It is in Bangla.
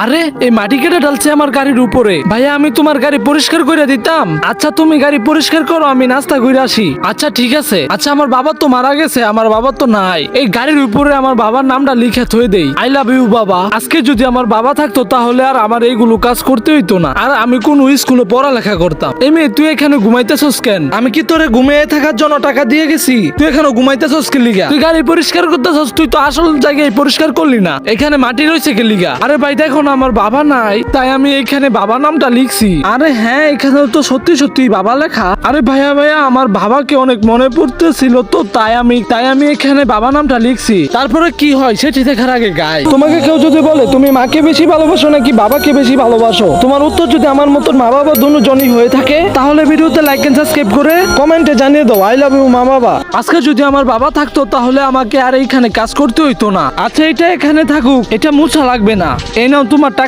আরে এই মাটি কেটে ঢালছে আমার গাড়ির উপরে। ভাইয়া আমি তোমার গাড়ি পরিষ্কার করে দিতাম। আচ্ছা তুমি গাড়ি পরিষ্কার করো, আমি নাস্তা করে আসি। আচ্ছা ঠিক আছে। আচ্ছা আমার বাবা তো মারা গেছে, আমার বাবা তো নাই। এই গাড়ির উপরে আমার বাবার নামটা লিখে থয়ে দেই, আই লাভ ইউ বাবা। আজকে যদি আমার বাবা থাকতো তাহলে আর আমার এইগুলো কাজ করতে হইতো না, আর আমি কোন স্কুলে পড়ালেখা করতাম। এই মেয়ে তুই এখানে ঘুমাইতেছস কেন? আমি কি তোরে ঘুমিয়ে থাকার জন্য টাকা দিয়ে গেছি? তুই এখানে ঘুমাইতেছস কি লিগা? তুই গাড়ি পরিষ্কার করতেছস, তুই তো আসল জায়গায় পরিষ্কার করলি না, এখানে মাটি রয়েছে কি লিগা? আরে ভাই দেখো না আমার বাবা নাই, তাই আমি এখানে বাবা নামটা লিখছি। আরে হ্যাঁ এখানে তো সত্যি সত্যি বাবা লেখা। আরে ভাইয়া আমার বাবাকে অনেক মনে পড়তেছিল তো, তাই আমি এখানে বাবা নামটা লিখছি। তারপরে কি হয় সেটি দেখার আগে গাই। তোমাকে কেউ যদি বলে তুমি মাকে বেশি ভালোবাসো নাকি বাবাকে বেশি ভালোবাসো, তোমার উত্তর যদি আমার মতন মা বাবা দুজনই হয়ে থাকে তাহলে ভিডিওতে লাইক এন্ড সাবস্ক্রাইব করে কমেন্টে জানিয়ে দাও আই লাভ ইউ মা বাবা। আজকে যদি আমার বাবা থাকতো তাহলে আমাকে আর এইখানে কাজ করতে হইতো না। আচ্ছা এটা এখানে থাকুক, এটা মোছা লাগবে না। এই নাও তোমার টাকা।